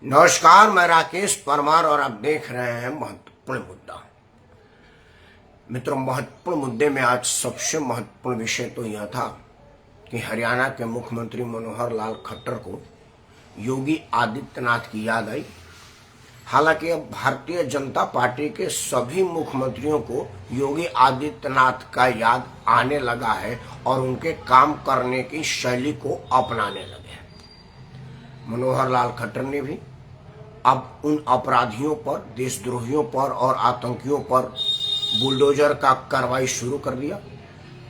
नमस्कार, मैं राकेश परमार और आप देख रहे हैं महत्वपूर्ण मुद्दा। मित्रों, महत्वपूर्ण मुद्दे में आज सबसे महत्वपूर्ण विषय तो यह था कि हरियाणा के मुख्यमंत्री मनोहर लाल खट्टर को योगी आदित्यनाथ की याद आई। हालांकि अब भारतीय जनता पार्टी के सभी मुख्यमंत्रियों को योगी आदित्यनाथ का याद आने लगा है और उनके काम करने की शैली को अपनाने लगे हैं। मनोहर लाल खट्टर ने भी अब उन अपराधियों पर, देशद्रोहियों पर और आतंकियों पर बुलडोजर का कार्रवाई शुरू कर दिया।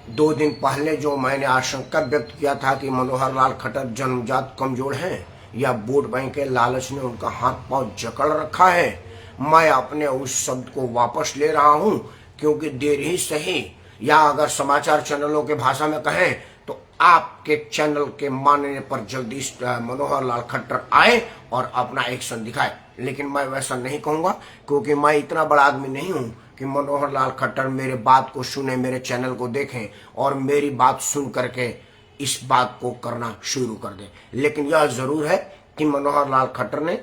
2 दिन पहले जो मैंने आशंका व्यक्त किया था कि मनोहर लाल खट्टर जन्मजात कमजोर हैं या वोट बैंक के लालच ने उनका हाथ पांव जकड़ रखा है, मैं अपने उस शब्द को वापस ले रहा हूं, क्योंकि देर ही सही, या अगर समाचार चैनलों के भाषा में कहें तो आपके चैनल के मानने पर जल्दी मनोहर लाल खट्टर आए और अपना एक्शन दिखाए। लेकिन मैं वैसा नहीं कहूंगा, क्योंकि मैं इतना बड़ा आदमी नहीं हूं कि मनोहर लाल खट्टर मेरे बात को सुने, मेरे चैनल को देखें और मेरी बात सुन करके इस बात को करना शुरू कर दें। लेकिन यह जरूर है कि मनोहर लाल खट्टर ने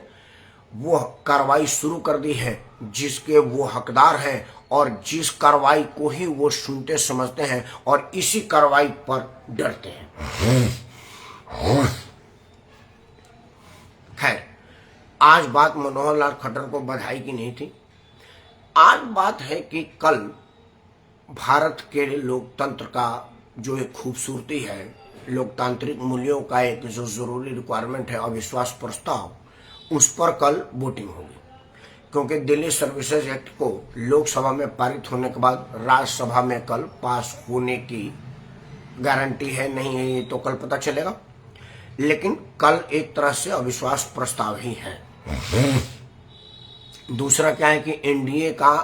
वो कार्रवाई शुरू कर दी है जिसके वो हकदार हैं और जिस कार्रवाई को ही वो सुनते समझते हैं और इसी कार्रवाई पर डरते हैं। खैर, आज बात मनोहर लाल खट्टर को बधाई की नहीं थी। आज बात है कि कल भारत के लोकतंत्र का जो एक खूबसूरती है, लोकतांत्रिक मूल्यों का एक जो जरूरी रिक्वायरमेंट है, अविश्वास प्रस्ताव, उस पर कल वोटिंग होगी। क्योंकि दिल्ली सर्विसेज एक्ट को लोकसभा में पारित होने के बाद राज्यसभा में कल पास होने की गारंटी है नहीं है, ये तो कल पता चलेगा। लेकिन कल एक तरह से अविश्वास प्रस्ताव ही है। दूसरा क्या है कि एनडीए का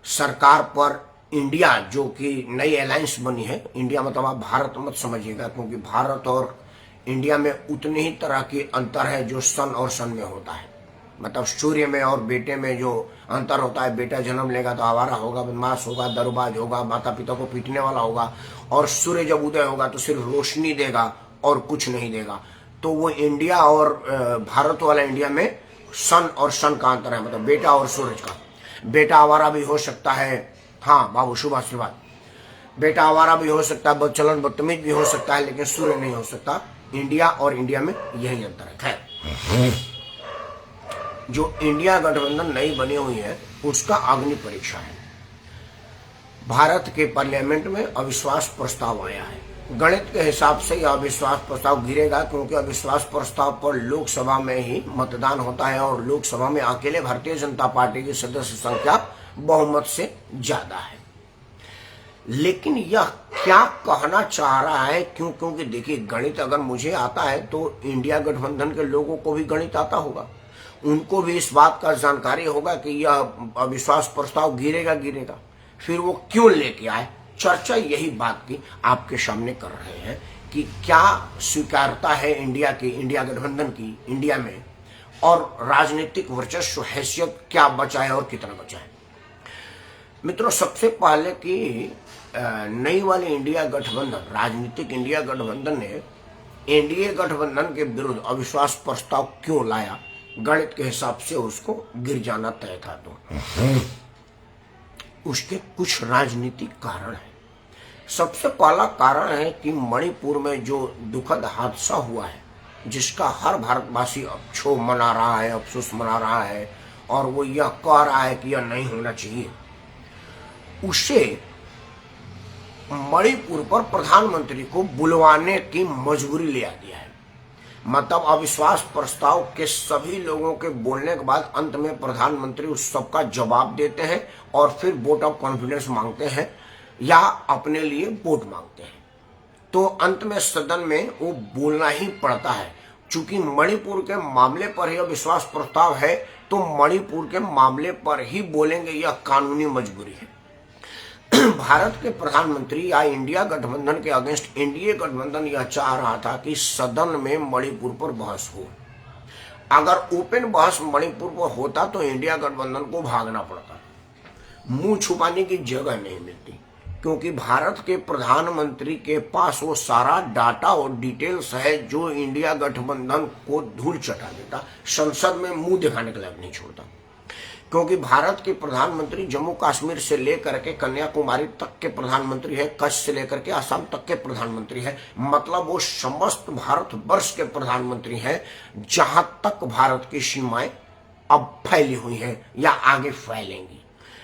सरकार पर, इंडिया जो कि नई अलायंस बनी है, इंडिया मतलब आप भारत मत समझिएगा, क्योंकि भारत और इंडिया में उतनी ही तरह की अंतर है जो सन और सन में होता है। मतलब सूर्य में और बेटे में जो अंतर होता है, बेटा जन्म लेगा तो आवारा होगा, बदमाश होगा, दरोबाज होगा, माता पिता को पीटने वाला होगा, और सूर्य जब उदय होगा तो सिर्फ रोशनी देगा और कुछ नहीं देगा। तो वो इंडिया और भारत वाला इंडिया में सन और सन का अंतर है, मतलब बेटा और सूरज का। बेटा आवारा भी हो सकता है, हाँ बाबू शुभ आशीर्वाद, बेटा आवारा भी हो सकता है, बदचलन बदतमीज भी हो सकता है, लेकिन सूर्य नहीं हो सकता। इंडिया और इंडिया में यही अंतर है। खैर, जो इंडिया गठबंधन नई बनी हुई है उसका अग्नि परीक्षा है। भारत के पार्लियामेंट में अविश्वास प्रस्ताव आया है। गणित के हिसाब से यह अविश्वास प्रस्ताव गिरेगा, क्योंकि अविश्वास प्रस्ताव पर लोकसभा में ही मतदान होता है और लोकसभा में अकेले भारतीय जनता पार्टी की सदस्य संख्या बहुमत से ज्यादा है। लेकिन यह क्या कहना चाह रहा है, क्यों? क्योंकि देखिए, गणित अगर मुझे आता है तो इंडिया गठबंधन के लोगों को भी गणित आता होगा, उनको भी इस बात का जानकारी होगा कि यह अविश्वास प्रस्ताव गिरेगा। फिर वो क्यों लेके आए? चर्चा यही बात की आपके सामने कर रहे हैं कि क्या स्वीकारता है इंडिया की, इंडिया गठबंधन की इंडिया में, और राजनीतिक वर्चस्व हैसियत क्या बचा है और कितना बचा है। मित्रों, सबसे पहले कि नई वाली इंडिया गठबंधन, राजनीतिक इंडिया गठबंधन ने एनडीए गठबंधन के विरुद्ध अविश्वास प्रस्ताव क्यों लाया? गणित के हिसाब से उसको गिर जाना तय था। तो उसके कुछ राजनीतिक कारण है। सबसे पहला कारण है कि मणिपुर में जो दुखद हादसा हुआ है, जिसका हर भारतवासी क्षोभ मना रहा है, अफसोस मना रहा है, और वो यह कह रहा है कि यह नहीं होना चाहिए, उसे मणिपुर पर प्रधानमंत्री को बुलवाने की मजबूरी ले आ दिया है। मतलब अविश्वास प्रस्ताव के सभी लोगों के बोलने के बाद अंत में प्रधानमंत्री उस सबका जवाब देते हैं और फिर वोट ऑफ कॉन्फिडेंस मांगते हैं या अपने लिए वोट मांगते हैं। तो अंत में सदन में वो बोलना ही पड़ता है। चूंकि मणिपुर के मामले पर ही अविश्वास प्रस्ताव है, तो मणिपुर के मामले पर ही बोलेंगे, यह कानूनी मजबूरी है। भारत के प्रधानमंत्री या इंडिया गठबंधन के अगेंस्ट एनडीए गठबंधन यह चाह रहा था कि सदन में मणिपुर पर बहस हो। अगर ओपन बहस मणिपुर पर होता तो इंडिया गठबंधन को भागना पड़ता, मुंह छुपाने की जगह नहीं मिलती, क्योंकि भारत के प्रधानमंत्री के पास वो सारा डाटा और डिटेल्स है जो इंडिया गठबंधन को धूल चटा देता, संसद में मुंह दिखाने के लायक नहीं छोड़ता। क्योंकि भारत के प्रधानमंत्री जम्मू कश्मीर से लेकर के कन्याकुमारी तक के प्रधानमंत्री है, कच्छ से लेकर के असम तक के प्रधानमंत्री है, मतलब वो समस्त भारतवर्ष के प्रधानमंत्री हैं, जहां तक भारत की सीमाएं अब फैली हुई हैं या आगे फैलेंगी।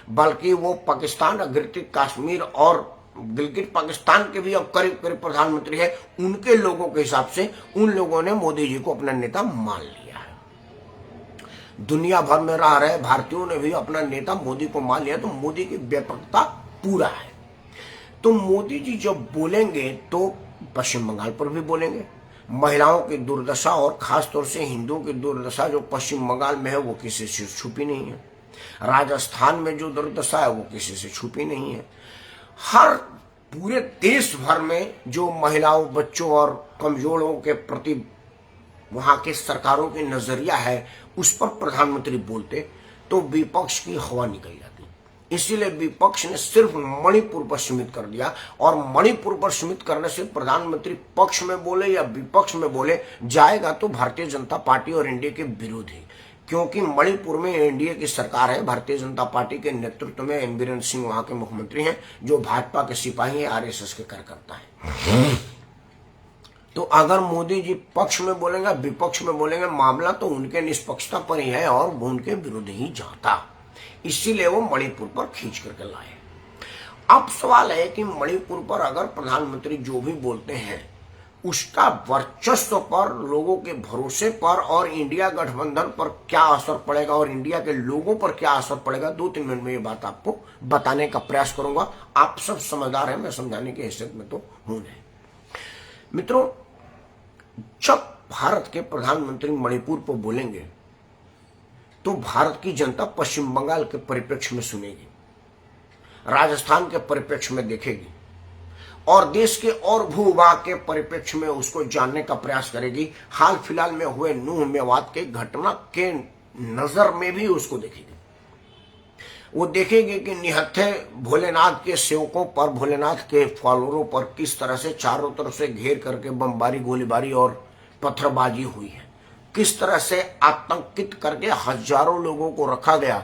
बल्कि वो पाकिस्तान, गिलगित कश्मीर और गिलगित पाकिस्तान के भी अब करीब करीब प्रधानमंत्री है। उनके लोगों के हिसाब से उन लोगों ने मोदी जी को अपना नेता मान लिया। दुनिया भर में रह रहे भारतीयों ने भी अपना नेता मोदी को मान लिया। तो मोदी की व्यापकता पूरा है। तो मोदी जी जब बोलेंगे तो पश्चिम बंगाल पर भी बोलेंगे। महिलाओं की दुर्दशा और खासतौर से हिंदुओं की दुर्दशा जो पश्चिम बंगाल में है वो किसी से छुपी नहीं है। राजस्थान में जो दुर्दशा है वो किसी से छुपी नहीं है। हर पूरे देश भर में जो महिलाओं, बच्चों और कमजोरों के प्रति वहां के सरकारों की नजरिया है उस पर प्रधानमंत्री बोलते तो विपक्ष की हवा निकल जाती। इसीलिए विपक्ष ने सिर्फ मणिपुर पर सीमित कर दिया। और मणिपुर पर सीमित करने से प्रधानमंत्री पक्ष में बोले या विपक्ष में बोले, जाएगा तो भारतीय जनता पार्टी और एनडीए के विरोध ही। क्योंकि मणिपुर में एनडीए की सरकार है, भारतीय जनता पार्टी के नेतृत्व में एन बीरेन सिंह वहां के मुख्यमंत्री हैं, जो भाजपा के सिपाही है, आरएसएस के कार्यकर्ता है। तो अगर मोदी जी पक्ष में बोलेंगे, विपक्ष में बोलेंगे, मामला तो उनके निष्पक्षता पर ही है और वो उनके विरुद्ध ही जाता। इसीलिए वो मणिपुर पर खींच करके लाए। अब सवाल है कि मणिपुर पर अगर प्रधानमंत्री जो भी बोलते हैं उसका वर्चस्व पर, लोगों के भरोसे पर और इंडिया गठबंधन पर क्या असर पड़ेगा और इंडिया के लोगों पर क्या असर पड़ेगा, 2-3 मिनट में ये बात आपको बताने का प्रयास करूंगा। आप सब समझदार हैं, मैं समझाने की हैसियत में तो हूं नहीं। मित्रों, जब भारत के प्रधानमंत्री मणिपुर पर बोलेंगे तो भारत की जनता पश्चिम बंगाल के परिप्रेक्ष्य में सुनेगी, राजस्थान के परिप्रेक्ष्य में देखेगी और देश के और भूभाग के परिप्रेक्ष्य में उसको जानने का प्रयास करेगी। हाल फिलहाल में हुए नूह मेवात के घटना के नजर में भी उसको देखेगी। वो देखेंगे कि निहत्थे भोलेनाथ के सेवकों पर, भोलेनाथ के फॉलोअरों पर किस तरह से चारों तरफ से घेर करके बमबारी, गोलीबारी और पत्थरबाजी हुई है, किस तरह से आतंकित करके हजारों लोगों को रखा गया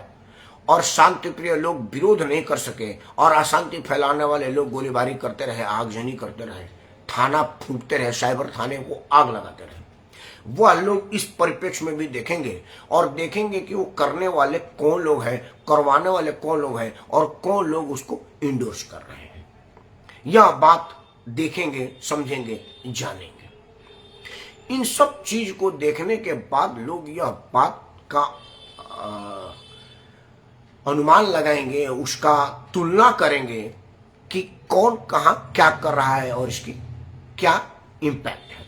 और शांतिप्रिय लोग विरोध नहीं कर सके और अशांति फैलाने वाले लोग गोलीबारी करते रहे, आगजनी करते रहे, थाना फूंकते रहे, साइबर थाने को आग लगाते रहे। वह लोग इस परिप्रेक्ष्य में भी देखेंगे और देखेंगे कि वो करने वाले कौन लोग हैं, करवाने वाले कौन लोग हैं और कौन लोग उसको इंडोर्स कर रहे हैं। यह बात देखेंगे, समझेंगे, जानेंगे। इन सब चीज को देखने के बाद लोग यह बात का अनुमान लगाएंगे, उसका तुलना करेंगे कि कौन कहां क्या कर रहा है और इसकी क्या इंपैक्ट है।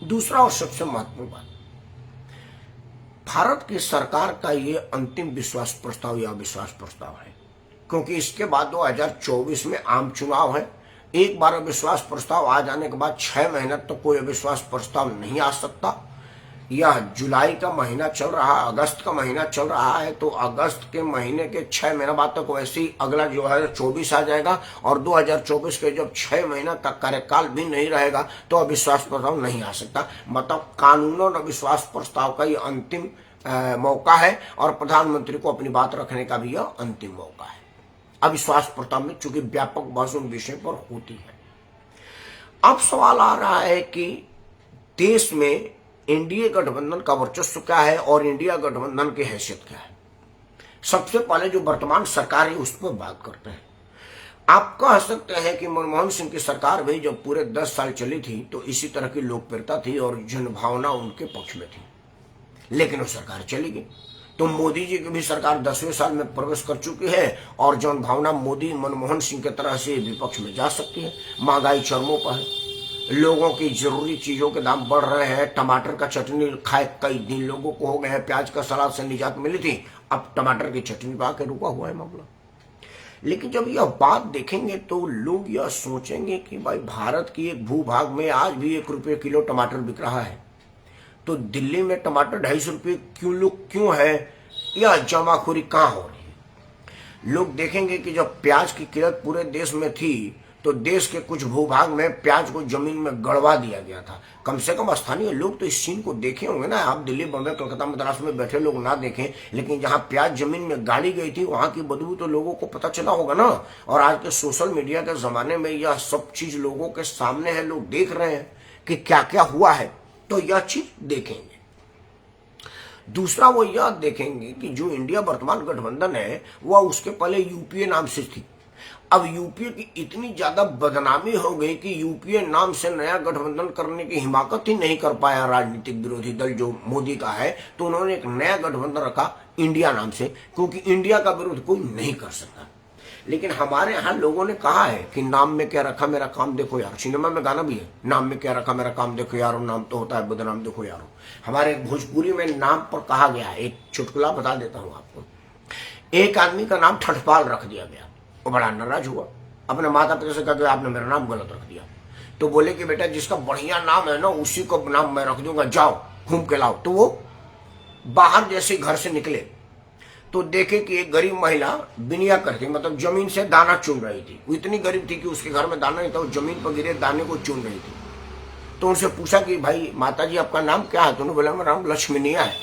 दूसरा और सबसे महत्वपूर्ण बात, भारत की सरकार का ये अंतिम विश्वास प्रस्ताव या अविश्वास प्रस्ताव है, क्योंकि इसके बाद 2024 में आम चुनाव है। एक बार अविश्वास प्रस्ताव आ जाने के बाद 6 महीने तक तो कोई अविश्वास प्रस्ताव नहीं आ सकता। यह जुलाई का महीना चल रहा है, अगस्त का महीना चल रहा है, तो अगस्त के महीने के 6 महीना बाद तक वैसे ही अगला 2024 आ जाएगा और 2024 के जब 6 महीना तक कार्यकाल भी नहीं रहेगा तो अविश्वास प्रस्ताव नहीं आ सकता। मतलब कानूनन अविश्वास प्रस्ताव का ये अंतिम मौका है और प्रधानमंत्री को अपनी बात रखने का भी यह अंतिम मौका है। अविश्वास प्रस्ताव में चूंकि व्यापक बहस उन विषय पर होती है। अब सवाल आ रहा है कि देश में एनडीए गठबंधन का वर्चस्व क्या है और इंडिया गठबंधन की हैसियत क्या है। सबसे पहले जो वर्तमान सरकार है उस पर बात करते हैं। आप कह सकते हैं कि मनमोहन सिंह की सरकार भी जब पूरे 10 साल चली थी तो इसी तरह की लोकप्रियता थी और जनभावना उनके पक्ष में थी, लेकिन वो सरकार चली गई। तो मोदी जी की भी सरकार 10वें साल में प्रवेश कर चुकी है और जनभावना मोदी मनमोहन सिंह की तरह से विपक्ष में जा सकती है। महंगाई चरमों पर है, लोगों की जरूरी चीजों के दाम बढ़ रहे हैं। टमाटर का चटनी खाए कई दिन लोगों को हो गए हैं, प्याज का सलाद से निजात मिली थी, अब टमाटर की चटनी पा के रुका हुआ है मामला। लेकिन जब यह बात देखेंगे तो लोग यह सोचेंगे कि भाई भारत की एक भूभाग में आज भी 1 रुपये किलो टमाटर बिक रहा है, तो दिल्ली में टमाटर 250 रुपये क्यों है, यह जमाखोरी कहां हो रही है। लोग देखेंगे कि जब प्याज की किल्लत पूरे देश में थी तो देश के कुछ भूभाग में प्याज को जमीन में गड़वा दिया गया था। कम से कम स्थानीय लोग तो इस सीन को देखे होंगे ना। आप दिल्ली, बम्बई, कलकत्ता, मद्रास में बैठे लोग ना देखें, लेकिन जहां प्याज जमीन में गाड़ी गई थी वहां की बदबू तो लोगों को पता चला होगा ना। और आज के सोशल मीडिया के जमाने में यह सब चीज लोगों के सामने है, लोग देख रहे हैं कि क्या क्या हुआ है, तो यह चीज देखेंगे। दूसरा वो यह देखेंगे कि जो इंडिया वर्तमान गठबंधन है वह उसके पहले यूपीए नाम से थी। अब यूपीए की इतनी ज्यादा बदनामी हो गई कि यूपीए नाम से नया गठबंधन करने की हिमाकत ही नहीं कर पाया राजनीतिक विरोधी दल जो मोदी का है, तो उन्होंने एक नया गठबंधन रखा इंडिया नाम से, क्योंकि इंडिया का विरोध कोई नहीं कर सकता। लेकिन हमारे यहाँ लोगों ने कहा है कि नाम में क्या रखा मेरा काम देखो यार। सिनेमा में गाना भी है, नाम में क्या रखा मेरा काम देखो यारो, नाम तो होता है बदनाम देखो यारो। हमारे भोजपुरी में नाम पर कहा गया है, एक चुटकुला बता देता हूं आपको। एक आदमी का नाम ठठपाल रख दिया गया, वो बड़ा नाराज हुआ, अपने माता पिता से कहा कि आपने मेरा नाम गलत रख दिया। तो बोले कि बेटा जिसका बढ़िया नाम है ना उसी को नाम मैं रख दूंगा, जाओ घूम के लाओ। तो वो बाहर जैसे घर से निकले तो देखे कि एक गरीब महिला बिनिया करती, मतलब जमीन से दाना चुन रही थी। वो इतनी गरीब थी कि उसके घर में दाना नहीं था, वो जमीन पर गिरे दाने को चुन रही थी। तो उनसे पूछा कि भाई माता जी आपका नाम क्या है? तो उन्होंने बोला मेरा नाम लक्ष्मीनिया है,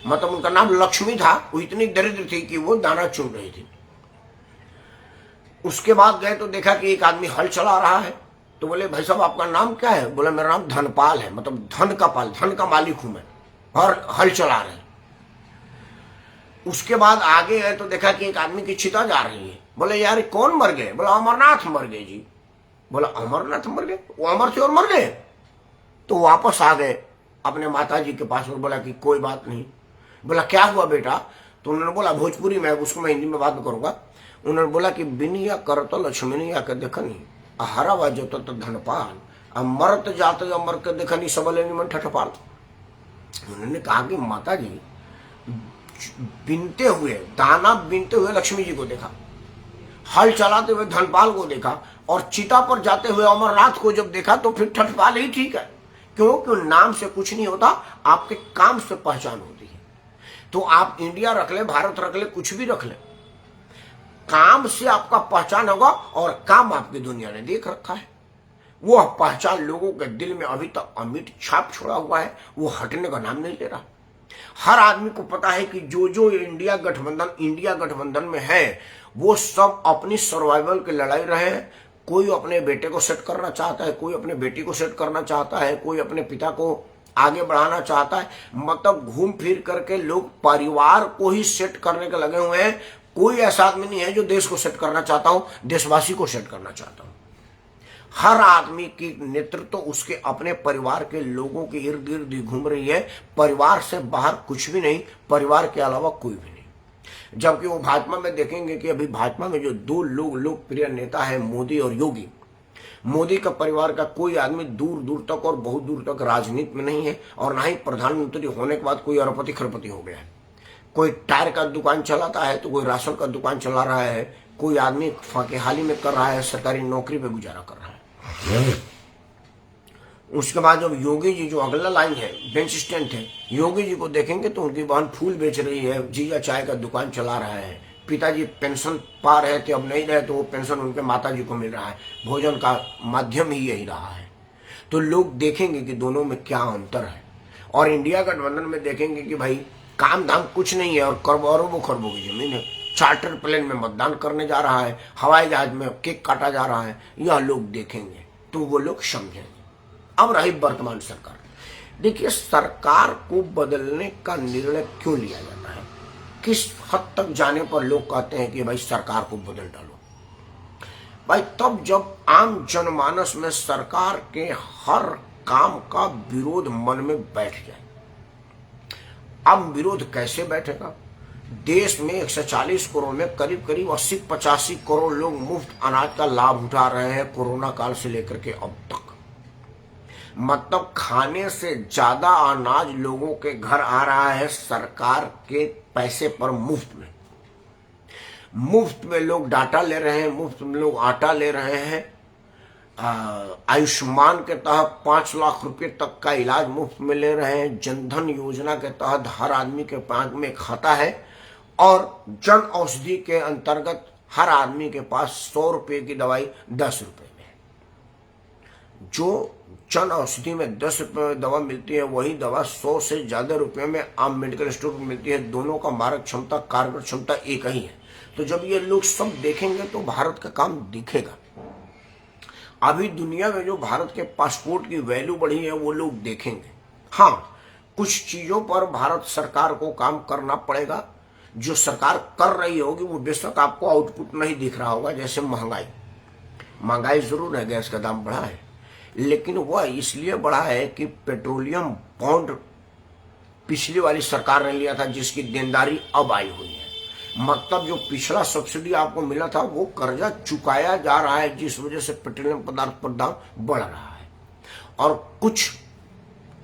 मतलब उनका नाम लक्ष्मी था। वो इतनी दरिद्र थी कि वो दाना चुन रही थी। उसके बाद गए तो देखा कि एक आदमी हल चला रहा है। तो बोले भाई साहब आपका नाम क्या है? बोला मेरा नाम धनपाल है, मतलब धन का पाल, धन का मालिक हूं मैं, और हल चला रहे हैं। उसके बाद आगे गए तो देखा कि एक आदमी की चिता जा रही है। बोले यार कौन मर गए? बोला अमरनाथ मर गए जी। बोला अमरनाथ मर गए? वो अमर थे और मर गए? तो वापस आ गए अपने माता जी के पास और बोला कि कोई बात नहीं। बोला क्या हुआ बेटा? तो उन्होंने बोला भोजपुरी में, उसको मैं हिंदी में बात करूंगा। उन्होंने बोला कि बिनिया करतो लक्ष्मणिया के देखनी हरा बाजो तो धनपाल मरत जाते अमर के देखनी सबले निमन ठठपाल। उन्होंने कहा कि माता जी बिनते हुए, दाना बिनते हुए लक्ष्मी जी को देखा, हल चलाते हुए धनपाल को देखा, और चिता पर जाते हुए अमरनाथ को जब देखा तो फिर ठठपाल ही ठीक है। क्योंकि नाम से कुछ नहीं होता, आपके काम से पहचान होती है। तो आप इंडिया रख ले, भारत रख ले, कुछ भी रख ले, काम से आपका पहचान होगा, और काम आपकी दुनिया ने देख रखा है। वो पहचान लोगों के दिल में अभी तक अमिट छाप छोड़ा हुआ है, वो हटने का नाम नहीं ले रहा। हर आदमी को पता है कि जो जो इंडिया गठबंधन में है वो सब अपनी सर्वाइवल की लड़ाई रहे हैं। कोई अपने बेटे को सेट करना चाहता है, कोई अपने बेटी को सेट करना चाहता है, कोई अपने पिता को आगे बढ़ाना चाहता है। मतलब घूम फिर करके लोग परिवार को ही सेट करने के लगे हुए हैं। कोई ऐसा आदमी नहीं है जो देश को सेट करना चाहता हूं, देशवासी को सेट करना चाहता हूं। हर आदमी की नेतृत्व उसके अपने परिवार के लोगों के इर्द गिर्द ही घूम रही है। परिवार से बाहर कुछ भी नहीं, परिवार के अलावा कोई भी नहीं। जबकि वो भाजपा में देखेंगे कि अभी भाजपा में जो दो लोकप्रिय नेता है, मोदी और योगी, मोदी का परिवार का कोई आदमी दूर दूर तक और बहुत दूर तक राजनीति में नहीं है, और ना ही प्रधानमंत्री होने के बाद कोई अरबपति खरबपति हो गया है। कोई टायर का दुकान चलाता है तो कोई राशन का दुकान चला रहा है, कोई आदमी फाकेहाली में कर रहा है, सरकारी नौकरी पे गुजारा कर रहा है। उसके बाद जब योगी जी, जो अगला लाइन है, बेंच स्टैंड है, योगी जी को देखेंगे तो उनकी बहन फूल बेच रही है, जीजा चाय का दुकान चला रहा है, पिताजी पेंशन पा रहे थे अब नहीं रहे तो वो पेंशन उनके माताजी को मिल रहा है। भोजन का माध्यम ही यही रहा है। तो लोग देखेंगे कि दोनों में क्या अंतर है। और इंडिया गठबंधन में देखेंगे कि भाई काम धाम कुछ नहीं है, और अरबों खरबों की जमीन है। चार्टर प्लेन में मतदान करने जा रहा है, हवाई जहाज में केक काटा जा रहा है, यह लोग देखेंगे तो वो लोग समझेंगे। अब रही वर्तमान सरकार, देखिए सरकार को बदलने का निर्णय क्यों लिया जाता है, किस हद तक जाने पर लोग कहते हैं कि भाई सरकार को बदल डालो। भाई तब जब आम जनमानस में सरकार के हर काम का विरोध मन में बैठ जाए। अब विरोध कैसे बैठेगा? देश में 140 करोड़ में करीब करीब 80-85 करोड़ लोग मुफ्त अनाज का लाभ उठा रहे हैं कोरोना काल से लेकर के अब तक। मतलब खाने से ज्यादा अनाज लोगों के घर आ रहा है सरकार के पैसे पर, मुफ्त में। मुफ्त में लोग डाटा ले रहे हैं, मुफ्त में लोग आटा ले रहे हैं। आयुष्मान के तहत 5 लाख रुपए तक का इलाज मुफ्त में ले रहे हैं। जनधन योजना के तहत हर आदमी के बैंक में खाता है, और जन औषधि के अंतर्गत हर आदमी के पास 100 रुपए की दवाई 10 रुपए में है। जो जन औषधि में 10 रुपए में दवा मिलती है, वही दवा 100 से ज्यादा रुपए में आम मेडिकल स्टोर पर मिलती है। दोनों का मारक क्षमता, कारगर क्षमता एक ही है। तो जब ये लोग सब देखेंगे तो भारत का काम दिखेगा। अभी दुनिया में जो भारत के पासपोर्ट की वैल्यू बढ़ी है वो लोग देखेंगे। हाँ, कुछ चीजों पर भारत सरकार को काम करना पड़ेगा। जो सरकार कर रही होगी वो बेशक आपको आउटपुट नहीं दिख रहा होगा। जैसे महंगाई जरूर है, गैस का दाम बढ़ा है, लेकिन वह इसलिए बढ़ा है कि पेट्रोलियम बॉन्ड पिछली वाली सरकार ने लिया था, जिसकी देनदारी अब आई हुई है। मतलब जो पिछला सब्सिडी आपको मिला था वो कर्जा चुकाया जा रहा है, जिस वजह से पेट्रोलियम पदार्थ पर दाम बढ़ रहा है। और कुछ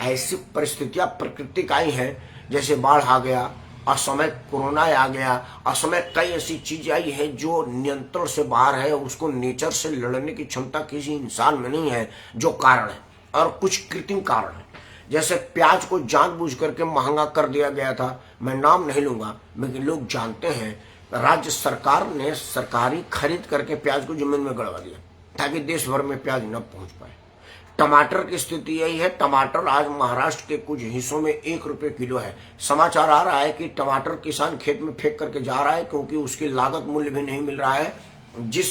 ऐसी परिस्थितियां प्राकृतिक आई हैं, जैसे बाढ़ आ गया, असमय कोरोना आ गया, असमय कई ऐसी चीजें आई है जो नियंत्रण से बाहर है। उसको नेचर से लड़ने की क्षमता किसी इंसान में नहीं है, जो कारण है। और कुछ कृत्रिम कारण है, जैसे प्याज को जानबूझ करके महंगा कर दिया गया था। मैं नाम नहीं लूंगा, लेकिन लोग जानते हैं राज्य सरकार ने सरकारी खरीद करके प्याज को जमीन में गड़वा दिया ताकि देश भर में प्याज न पहुंच पाए। टमाटर की स्थिति यही है। टमाटर आज महाराष्ट्र के कुछ हिस्सों में 1 रुपए किलो है। समाचार आ रहा है कि टमाटर किसान खेत में फेंक करके जा रहा है, क्योंकि उसकी लागत मूल्य भी नहीं मिल रहा है। जिस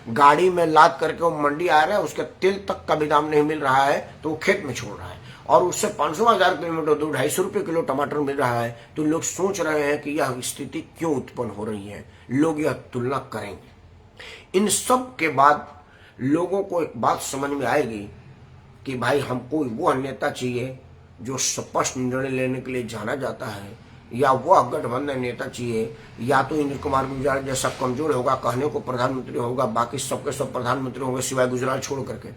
गाड़ी में लाद करके वो मंडी आ रहा है, उसके तेल तक का भी दाम नहीं मिल रहा है, तो वो खेत में छोड़ रहा है। और उससे 500,000 किलोमीटर दूर 250 रुपए किलो टमाटर मिल रहा है। तो लोग सोच रहे हैं कि यह स्थिति क्यों उत्पन्न हो रही है। लोग यह तुलना करेंगे। इन सब के बाद लोगों को एक बात समझ में आएगी कि भाई हमको वो नेता चाहिए जो स्पष्ट निर्णय लेने के लिए जाना जाता है, या वह गठबंधन नेता चाहिए, या तो इंद्र कुमार गुजराल जैसा कमजोर होगा, कहने को प्रधानमंत्री होगा, बाकी सबके सब प्रधानमंत्री होंगे सिवाय गुजराल छोड़ करके,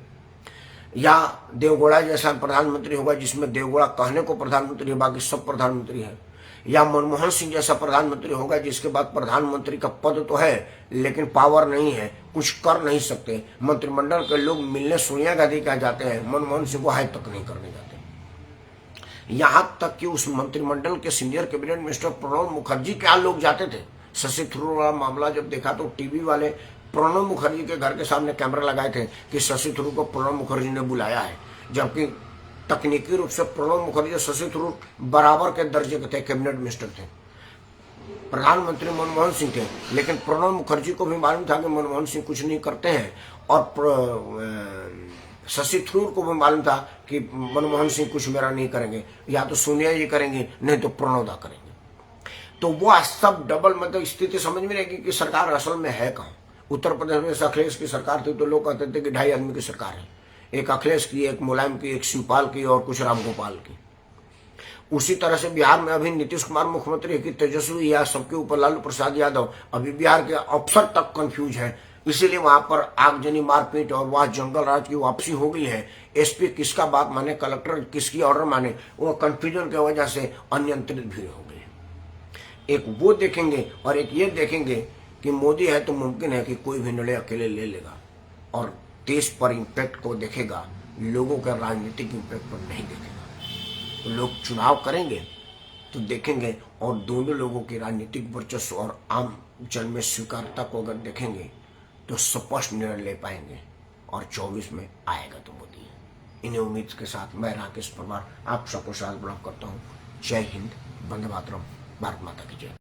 या देवगौड़ा जैसा प्रधानमंत्री होगा जिसमें देवगौड़ा कहने को प्रधानमंत्री है, बाकी सब प्रधानमंत्री है, या मनमोहन सिंह जैसा प्रधानमंत्री होगा जिसके बाद प्रधानमंत्री का पद तो है लेकिन पावर नहीं है, कुछ कर नहीं सकते। मंत्रिमंडल के लोग मिलने सोनिया गांधी क्या जाते हैं, मनमोहन सिंह को हाय तक नहीं करने जाते। यहां तक कि उस मंत्रिमंडल के senior cabinet minister Pranab Mukherjee के यहाँ लोग जाते थे। शशि थरूर वाला मामला जब देखा तो टीवी वाले प्रणब मुखर्जी के घर के सामने कैमरा लगाए थे कि शशि थरूर को प्रणब मुखर्जी ने बुलाया है, जबकि तकनीकी रूप से प्रणब मुखर्जी और शशि थरूर बराबर के दर्जे के थे, कैबिनेट मिनिस्टर थे। प्रधानमंत्री मनमोहन सिंह थे, लेकिन प्रणब मुखर्जी को भी मालूम था कि मनमोहन सिंह कुछ नहीं करते हैं, और शशि थरूर को भी मालूम था कि मनमोहन सिंह कुछ मेरा नहीं करेंगे, या तो सोनिया जी करेंगे नहीं तो प्रणब दा करेंगे। तो वो सब डबल मतलब स्थिति समझ में रहेगी कि सरकार असल में है कहाँ। उत्तर प्रदेश में अखिलेश की सरकार थी तो लोग कहते थे कि 2.5 आदमी की सरकार है, एक अखिलेश की, एक मुलायम की, एक शिवपाल की और कुछ रामगोपाल की। उसी तरह से बिहार में अभी नीतीश कुमार मुख्यमंत्री है कि तेजस्वी या सबके ऊपर लालू प्रसाद यादव। अभी बिहार के अफसर तक कंफ्यूज है, इसीलिए वहां पर आगजनी, मारपीट और वहां जंगल राज की वापसी हो गई है। एसपी किसका बात माने, कलेक्टर किसकी ऑर्डर माने, वो कंफ्यूजन की वजह से अनियंत्रित भीड़ हो गई। एक वो देखेंगे और एक ये देखेंगे कि मोदी है तो मुमकिन है कि कोई भी निर्णय अकेले ले लेगा और देश पर इम्पैक्ट को देखेगा, लोगों का राजनीतिक इम्पैक्ट पर नहीं देखेगा। तो लोग चुनाव करेंगे तो देखेंगे, और दोनों लोगों की राजनीतिक वर्चस्व और आम जन में स्वीकार्यता को अगर देखेंगे तो स्पष्ट निर्णय ले पाएंगे, और 24 में आएगा तो मोदी। इन्हीं उम्मीद के साथ मैं राकेश परमार आप सबको साथ प्रणाम करता हूँ। जय हिंद, वंदे मातरम, भारत माता की जय।